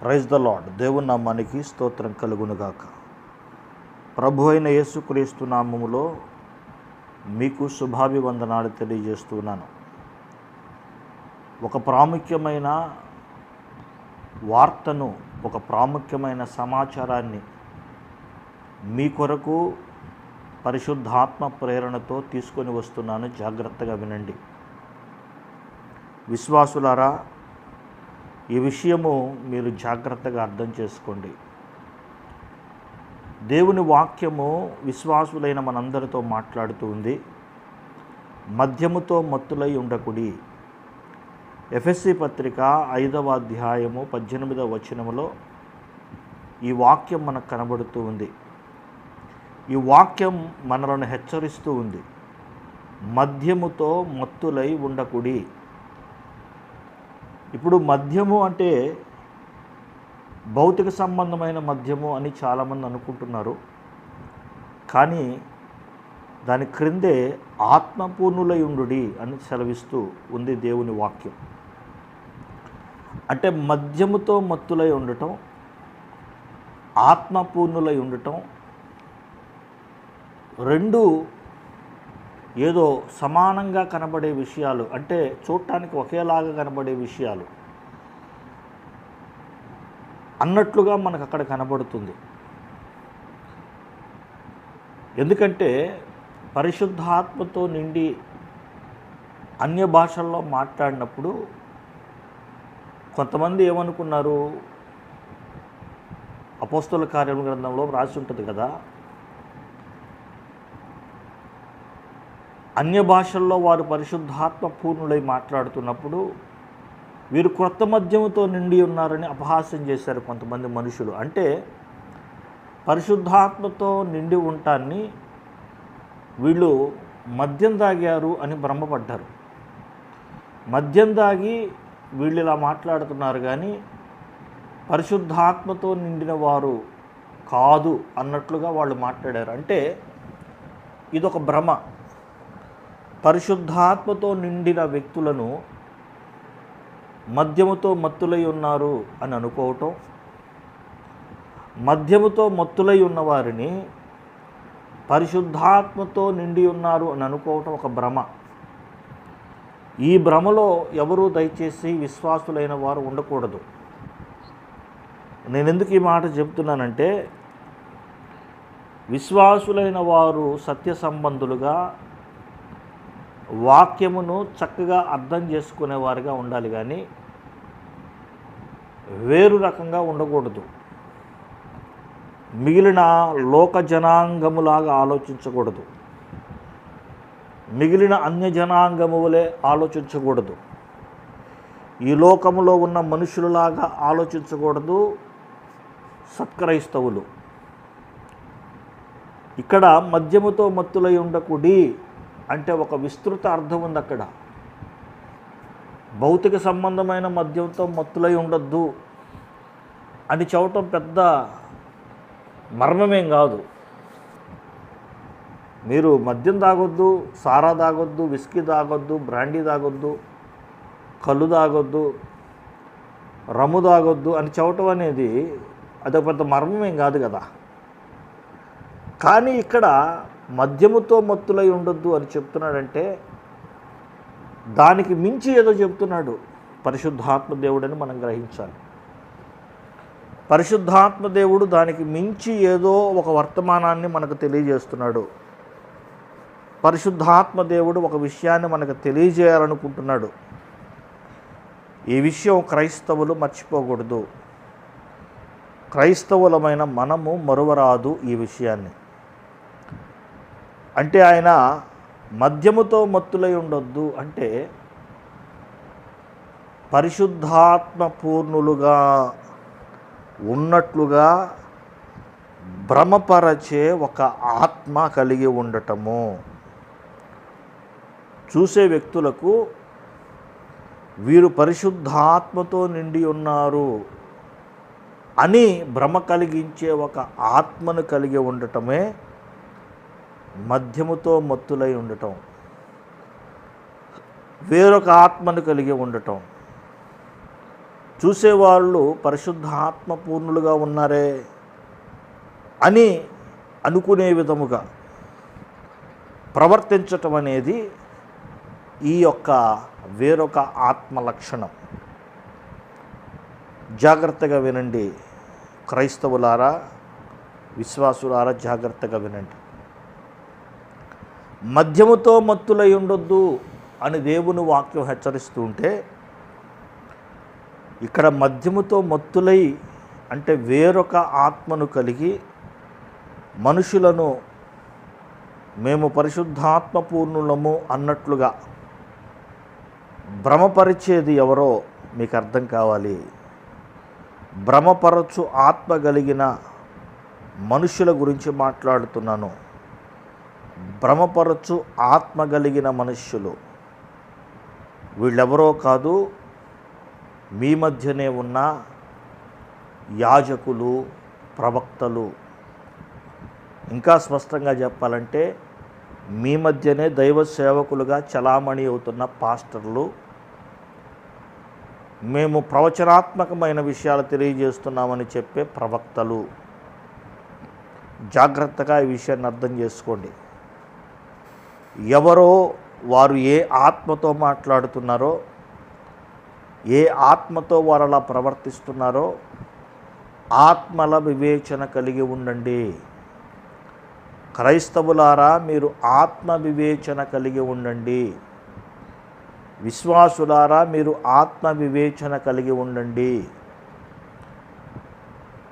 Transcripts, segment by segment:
Praise the lord. దేవుని నామానికి స్తోత్రం కలుగునుగాక. ప్రభు అయిన యేసుక్రీస్తు నామములో మీకు శుభాభివందనాలు తెలియజేస్తున్నాను. ఒక ప్రాముఖ్యమైన వార్తను, ఒక ప్రాముఖ్యమైన సమాచారాన్ని మీ కొరకు పరిశుద్ధాత్మ ప్రేరణతో తీసుకొని వస్తున్నాను. జాగ్రత్తగా వినండి. విశ్వాసులారా, ఈ విషయము మీరు జాగ్రత్తగా అర్థం చేసుకోండి. దేవుని వాక్యము విశ్వాసులైన మనందరితో మాట్లాడుతూ ఉంది. మద్యముతో మత్తులై ఉండకుడి. ఎఫెసీ పత్రిక 5వ అధ్యాయము 18వ వచనములో ఈ వాక్యం మనకు కనబడుతూ ఉంది. ఈ వాక్యం మనలను హెచ్చరిస్తూ ఉంది. మద్యముతో మత్తులై ఉండకుడి. ఇప్పుడు మద్యము అంటే భౌతిక సంబంధమైన మద్యము అని చాలామంది అనుకుంటున్నారు. కానీ దాని క్రిందే ఆత్మపూర్ణులై ఉండుడి అని సెలవిస్తూ ఉంది దేవుని వాక్యం. అంటే మద్యముతో మత్తులై ఉండటం, ఆత్మపూర్ణులై ఉండటం రెండు ఏదో సమానంగా కనబడే విషయాలు, అంటే చూడటానికి ఒకేలాగా కనబడే విషయాలు అన్నట్లుగా మనకు అక్కడ కనబడుతుంది. ఎందుకంటే పరిశుద్ధాత్మతో నిండి అన్య భాషల్లో మాట్లాడినప్పుడు కొంతమంది ఏమనుకున్నారు, అపోస్తల కార్యముల గ్రంథంలో రాసి ఉంటుంది కదా, అన్య భాషల్లో వారు పరిశుద్ధాత్మ పూర్ణులై మాట్లాడుతున్నప్పుడు వీరు క్రొత్త మద్యముతో నిండి ఉన్నారని అపహాస్యం చేశారు కొంతమంది మనుషులు. అంటే పరిశుద్ధాత్మతో నిండి ఉండటాన్ని వీళ్ళు మద్యం తాగారు అని భ్రమపడ్డారు. మద్యం తాగి వీళ్ళు ఇలా మాట్లాడుతున్నారు, కానీ పరిశుద్ధాత్మతో నిండిన వారు కాదు అన్నట్లుగా వాళ్ళు మాట్లాడారు. అంటే ఇదొక భ్రమ. పరిశుద్ధాత్మతో నిండిన వ్యక్తులను మద్యముతో మత్తులై ఉన్నారు అని అనుకోవటం, మద్యముతో మత్తులై ఉన్నవారిని పరిశుద్ధాత్మతో నిండి ఉన్నారు అని అనుకోవటం ఒక భ్రమ. ఈ భ్రమలో ఎవరూ దయచేసి విశ్వాసులైన వారు ఉండకూడదు. నేను ఎందుకు ఈ మాట చెప్తున్నానంటే, విశ్వాసులైన వారు సత్య సంబంధులుగా వాక్యమును చక్కగా అర్థం చేసుకునేవారుగా ఉండాలి, కానీ వేరు రకంగా ఉండకూడదు. మిగిలిన లోక జనాంగములాగా ఆలోచించకూడదు. మిగిలిన అన్య జనాంగములే ఆలోచించకూడదు. ఈ లోకములో ఉన్న మనుషులలాగా ఆలోచించకూడదు సత్క్రైస్తవులు. ఇక్కడ మద్యముతో మత్తులై ఉండకుడి అంటే ఒక విస్తృత అర్థం ఉంది అక్కడ. భౌతిక సంబంధమైన మద్యంతో మత్తులై ఉండొద్దు అని చెప్పటం పెద్ద మర్మమేం కాదు. మీరు మద్యం తాగొద్దు, సారా తాగొద్దు, విస్కీ తాగొద్దు, బ్రాండీ తాగొద్దు, కళ్ళు తాగొద్దు, రమ్ము తాగొద్దు అని చెప్పటం అనేది అదొక పెద్ద మర్మమేం కాదు కదా. కానీ ఇక్కడ మద్యముతో మత్తులై ఉండొద్దు అని చెప్తున్నాడంటే దానికి మించి ఏదో చెప్తున్నాడు పరిశుద్ధాత్మ దేవుడని మనం గ్రహించాలి. పరిశుద్ధాత్మ దేవుడు దానికి మించి ఏదో ఒక వర్తమానాన్ని మనకు తెలియజేస్తున్నాడు. పరిశుద్ధాత్మ దేవుడు ఒక విషయాన్ని మనకు తెలియజేయాలనుకుంటున్నాడు. ఈ విషయం క్రైస్తవులు మర్చిపోకూడదు. క్రైస్తవులమైన మనము మరువరాదు ఈ విషయాన్ని. అంటే ఆయన మద్యముతో మత్తులై ఉండొద్దు అంటే పరిశుద్ధాత్మ పూర్ణులుగా ఉన్నట్లుగా భ్రమపరచే ఒక ఆత్మ కలిగి ఉండటము. చూసే వ్యక్తులకు వీరు పరిశుద్ధాత్మతో నిండి ఉన్నారు అని భ్రమ కలిగించే ఒక ఆత్మను కలిగి ఉండటమే మద్యముతో మత్తులై ఉండటం. వేరొక ఆత్మను కలిగి ఉండటం. చూసేవాళ్ళు పరిశుద్ధాత్మ పూర్ణులుగా ఉన్నారే అని అనుకునే విధముగా ప్రవర్తించటం అనేది ఈ యొక్క వేరొక ఆత్మ లక్షణం. జాగ్రత్తగా వినండి క్రైస్తవులారా, విశ్వాసులారా, జాగ్రత్తగా వినండి. మద్యముతో మత్తులై ఉండొద్దు అని దేవుని వాక్యం హెచ్చరిస్తూ ఉంటే, ఇక్కడ మద్యముతో మత్తులై అంటే వేరొక ఆత్మను కలిగి మనుషులను మేము పరిశుద్ధాత్మ పూర్ణులము అన్నట్లుగా భ్రమపరిచేది ఎవరో మీకు అర్థం కావాలి. భ్రమపరచు ఆత్మ కలిగిన మనుషుల గురించి మాట్లాడుతున్నాను. భ్రమపరచు ఆత్మ కలిగిన మనుష్యులు వీళ్ళెవరో కాదు, మీ మధ్యనే ఉన్న యాజకులు, ప్రవక్తలు. ఇంకా స్పష్టంగా చెప్పాలంటే మీ మధ్యనే దైవ సేవకులుగా చలామణి అవుతున్న పాస్టర్లు, మేము ప్రవచనాత్మకమైన విషయాలు తెలియజేస్తున్నామని చెప్పే ప్రవక్తలు. జాగ్రత్తగా ఈ విషయాన్ని అర్థం చేసుకోండి. ఎవరో వారు ఏ ఆత్మతో మాట్లాడుతున్నారో, ఏ ఆత్మతో వారు అలా ప్రవర్తిస్తున్నారో ఆత్మల వివేచన కలిగి ఉండండి. క్రైస్తవులారా, మీరు ఆత్మ వివేచన కలిగి ఉండండి. విశ్వాసులారా, మీరు ఆత్మ వివేచన కలిగి ఉండండి.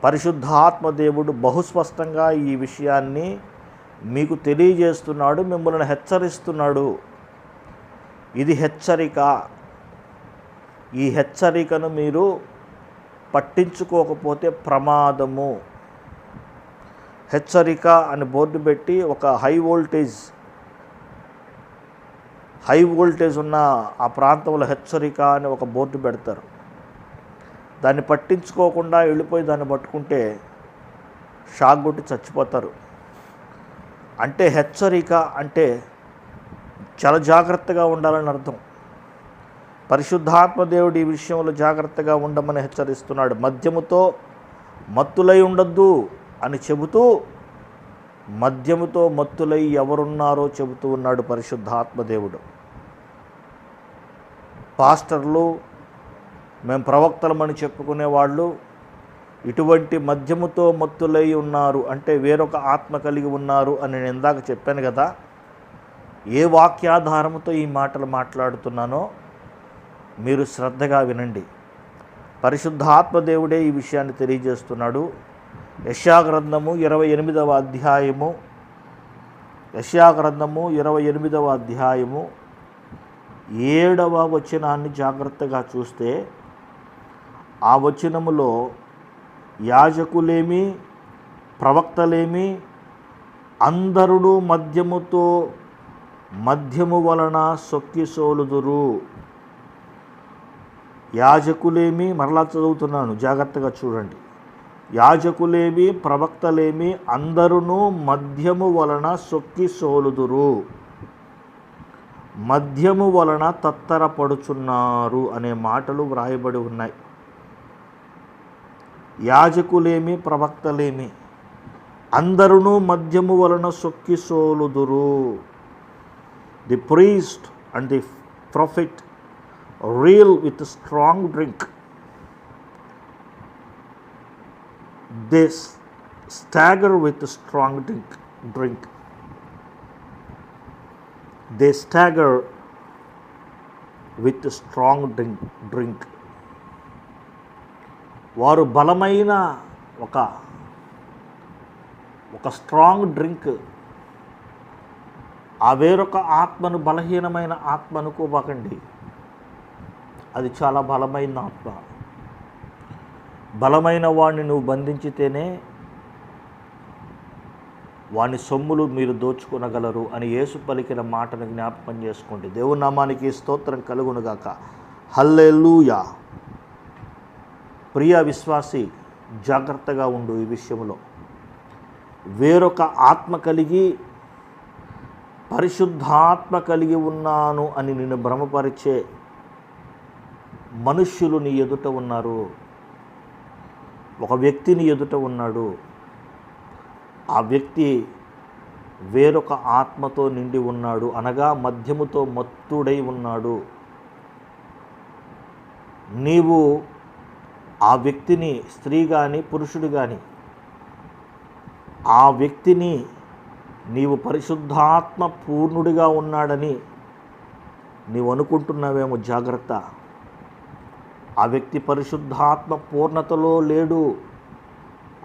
పరిశుద్ధాత్మ దేవుడు బహుస్పష్టంగా ఈ విషయాన్ని మీకు తెలియజేస్తున్నాడు, మిమ్మల్ని హెచ్చరిస్తున్నాడు. ఇది హెచ్చరిక. ఈ హెచ్చరికను మీరు పట్టించుకోకపోతే ప్రమాదము. హెచ్చరిక అని బోర్డు పెట్టి ఒక హై వోల్టేజ్ ఉన్న ఆ ప్రాంతంలో హెచ్చరిక అని ఒక బోర్డు పెడతారు. దాన్ని పట్టించుకోకుండా వెళ్ళిపోయి దాన్ని పట్టుకుంటే షాక్ కొట్టి చచ్చిపోతారు. అంటే హెచ్చరిక అంటే చాలా జాగ్రత్తగా ఉండాలని అర్థం. పరిశుద్ధాత్మ దేవుడు ఈ విషయంలో జాగ్రత్తగా ఉండమని హెచ్చరిస్తున్నాడు. మద్యముతో మత్తులై ఉండొద్దు అని చెబుతూ మద్యముతో మత్తులై ఎవరున్నారో చెబుతూ ఉన్నాడు పరిశుద్ధాత్మ దేవుడు. పాస్టర్లు, మేము ప్రవక్తలమని చెప్పుకునేవాళ్ళు ఇటువంటి మద్యముతో మత్తులై ఉన్నారు అంటే వేరొక ఆత్మ కలిగి ఉన్నారు అని నేను ఇందాక చెప్పాను కదా. ఏ వాక్యాధారముతో ఈ మాటలు మాట్లాడుతున్నానో మీరు శ్రద్ధగా వినండి. పరిశుద్ధాత్మ దేవుడే ఈ విషయాన్ని తెలియజేస్తున్నాడు. యెషయా గ్రంథము 28వ అధ్యాయము 7వ వచనాన్ని జాగ్రత్తగా చూస్తే ఆ వచనములో యాజకులేమి, ప్రవక్తలేమి అందరుడు మద్యము వలన సొక్కిసోలుదురు. యాజకులేమి, మరలా చదువుతున్నాను, జాగ్రత్తగా చూడండి. యాజకులేమి, ప్రవక్తలేమి అందరును మద్యము వలన సొక్కిసోలుదురు. మద్యము వలన తత్తరపడుచున్నారు అనే మాటలు వ్రాయబడి ఉన్నాయి. యాజకులేమి, ప్రవక్తలేమి అందరును మద్యము వలన సొక్కిసోలుదురు. The priest and the prophet reel with strong drink. They stagger with strong drink. They stagger with strong drink. వారు బలమైన ఒక స్ట్రాంగ్ డ్రింక్, ఆ వేరొక ఆత్మను బలహీనమైన ఆత్మ అనుకోబాకండి. అది చాలా బలమైన ఆత్మ. బలమైన వాడిని నువ్వు బంధించితేనే వాని సొమ్ములు మీరు దోచుకొనగలరు అని యేసు పలికిన మాటను జ్ఞాపకం చేసుకోండి. దేవుని నామానికి స్తోత్రం కలుగునుగాక. హల్లెలూయా. ప్రియ విశ్వాసి, జాగ్రత్తగా ఉండు. ఈ విషయంలో వేరొక ఆత్మ కలిగి పరిశుద్ధాత్మ కలిగి ఉన్నాను అని నిన్ను భ్రమపరిచే మనుష్యులు నీ ఎదుట ఉన్నారు, ఒక వ్యక్తి నీ ఎదుట ఉన్నాడు. ఆ వ్యక్తి వేరొక ఆత్మతో నిండి ఉన్నాడు, అనగా మద్యముతో మత్తుడై ఉన్నాడు. నీవు ఆ వ్యక్తిని, స్త్రీ కానీ పురుషుడు కానీ, ఆ వ్యక్తిని నీవు పరిశుద్ధాత్మ పూర్ణుడిగా ఉన్నాడని నీవు అనుకుంటున్నావేమో. జాగ్రత్త, ఆ వ్యక్తి పరిశుద్ధాత్మ పూర్ణతలో లేడు.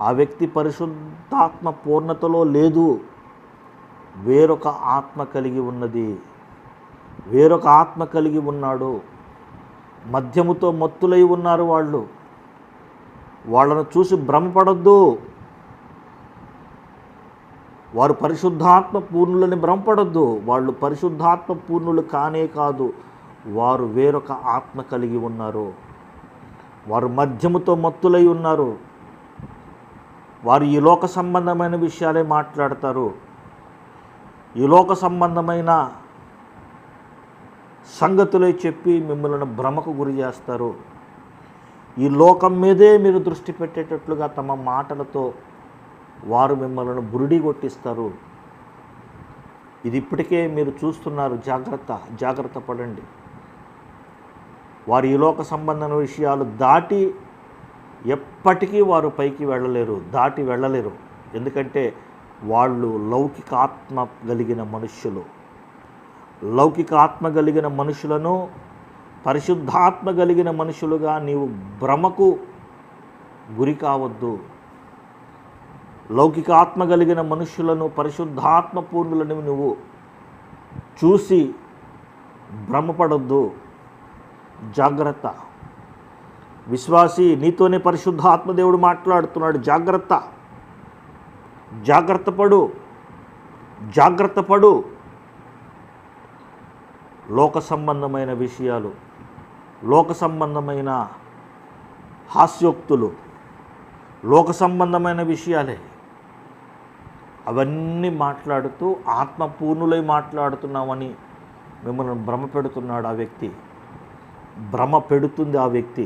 ఆ వ్యక్తి పరిశుద్ధాత్మ పూర్ణతలో లేదు. వేరొక ఆత్మ కలిగి ఉన్నది, వేరొక ఆత్మ కలిగి ఉన్నాడు. మద్యముతో మత్తులై ఉన్నారు వాళ్ళు. వాళ్ళను చూసి భ్రమపడొద్దు. వారు పరిశుద్ధాత్మ పూర్ణులని భ్రమపడొద్దు. వాళ్ళు పరిశుద్ధాత్మ పూర్ణులు కానే కాదు, వారు వేరొక ఆత్మ కలిగి ఉన్నారు. వారు మద్యముతో మత్తులై ఉన్నారు. వారు ఈ లోక సంబంధమైన విషయాలే మాట్లాడతారు. ఈ లోక సంబంధమైన సంగతులే చెప్పి మిమ్మల్ని భ్రమకు గురి చేస్తారు. ఈ లోకం మీదే మీరు దృష్టి పెట్టేటట్లుగా తమ మాటలతో వారు మిమ్మల్ని బురిడి కొట్టిస్తారు. ఇది ఇప్పటికే మీరు చూస్తున్నారు. జాగ్రత్త పడండి. వారు ఈ లోక సంబంధమైన విషయాలు దాటి ఎప్పటికీ వారు పైకి దాటి వెళ్ళలేరు. ఎందుకంటే వాళ్ళు లౌకిక ఆత్మ కలిగిన మనుష్యులు. లౌకిక ఆత్మ కలిగిన మనుషులను పరిశుద్ధాత్మ కలిగిన మనుషులుగా నీవు భ్రమకు గురి కావద్దు. లౌకిక ఆత్మ కలిగిన మనుషులను పరిశుద్ధాత్మ పూర్ణులను నువ్వు చూసి భ్రమపడొద్దు. జాగ్రత్త విశ్వాసి, నీతోనే పరిశుద్ధాత్మ దేవుడు మాట్లాడుతున్నాడు. జాగ్రత్త పడు. లోక సంబంధమైన విషయాలు, లోక సంబంధమైన హాస్యోక్తులు, లోక సంబంధమైన విషయాలే అవన్నీ మాట్లాడుతూ ఆత్మపూర్ణులై మాట్లాడుతున్నామని మిమ్మల్ని భ్రమ పెడుతున్నాడు ఆ వ్యక్తి. భ్రమ పెడుతుంది ఆ వ్యక్తి.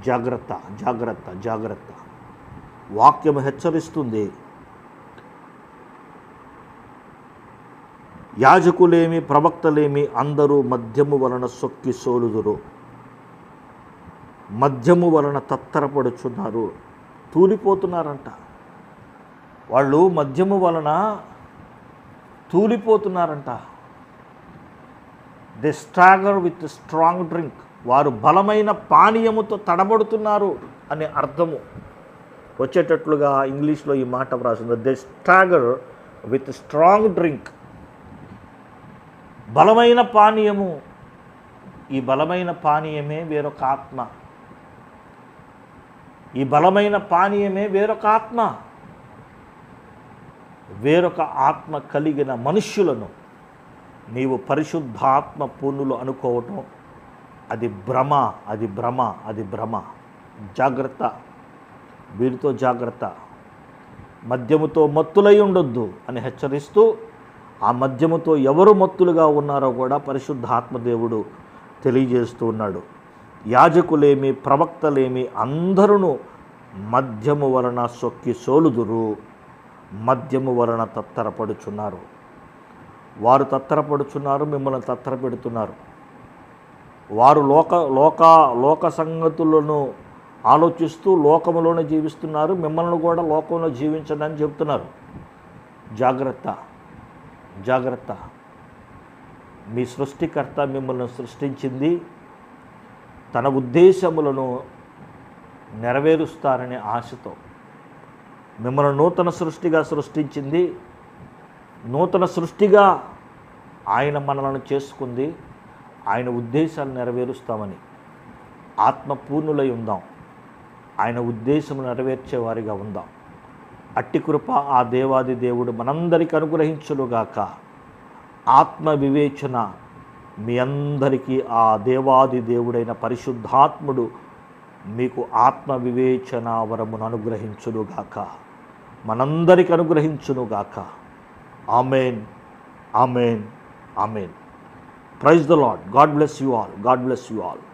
జాగ్రత్త. వాక్యం హెచ్చరిస్తుంది. యాజకులేమి ప్రవక్తలేమి అందరూ మద్యము వలన సొక్కి సోలుదురు, మద్యము వలన తత్తరపడుచున్నారు. తూలిపోతున్నారంట వాళ్ళు, మద్యము వలన తూలిపోతున్నారంట. They stagger with strong drink. వారు బలమైన పానీయముతో తడబడుతున్నారు అనే అర్థము వచ్చేటట్లుగా ఇంగ్లీష్లో ఈ మాట వ్రాసింది. They stagger with strong drink. బలమైన పానీయము. ఈ బలమైన పానీయమే వేరొక ఆత్మ. ఈ బలమైన పానీయమే వేరొక ఆత్మ. వేరొక ఆత్మ కలిగిన మనుష్యులను నీవు పరిశుద్ధాత్మ పూర్ణులు అనుకోవటం అది భ్రమ. జాగ్రత్త, వీరితో జాగ్రత్త. మద్యముతో మత్తులై ఉండొద్దు అని హెచ్చరిస్తూ, ఆ మద్యముతో ఎవరు మత్తులుగా ఉన్నారో కూడా పరిశుద్ధాత్మ దేవుడు తెలియజేస్తూ ఉన్నాడు. యాజకులేమి ప్రవక్తలేమి అందరూ మద్యము వలన సొక్కి సోలుదురు, మద్యము వలన తత్తరపడుచున్నారు. వారు తత్తరపడుచున్నారు, మిమ్మల్ని తత్తరపెడుతున్నారు. వారు లోక సంగతులను ఆలోచిస్తూ లోకములోనే జీవిస్తున్నారు. మిమ్మల్ని కూడా లోకంలో జీవించండి అని చెప్తున్నారు. జాగ్రత్త. మీ సృష్టికర్త మిమ్మల్ని సృష్టించింది తన ఉద్దేశములను నెరవేరుస్తారనే ఆశతో. మిమ్మల్ని నూతన సృష్టిగా సృష్టించింది. నూతన సృష్టిగా ఆయన మనలను చేసుకుంది ఆయన ఉద్దేశాలు నెరవేరుస్తామని. ఆత్మపూర్ణులై ఉందాం, ఆయన ఉద్దేశము నెరవేర్చేవారిగా ఉందాం. అట్టి కృప ఆ దేవాది దేవుడు మనందరికీ అనుగ్రహించునుగాక. ఆత్మ వివేచన మీ అందరికీ ఆ దేవాది దేవుడైన పరిశుద్ధాత్ముడు మీకు ఆత్మ వివేచన వరమును అనుగ్రహించునుగాక, మనందరికీ అనుగ్రహించునుగాక. Amen. Praise the lord. God bless you all.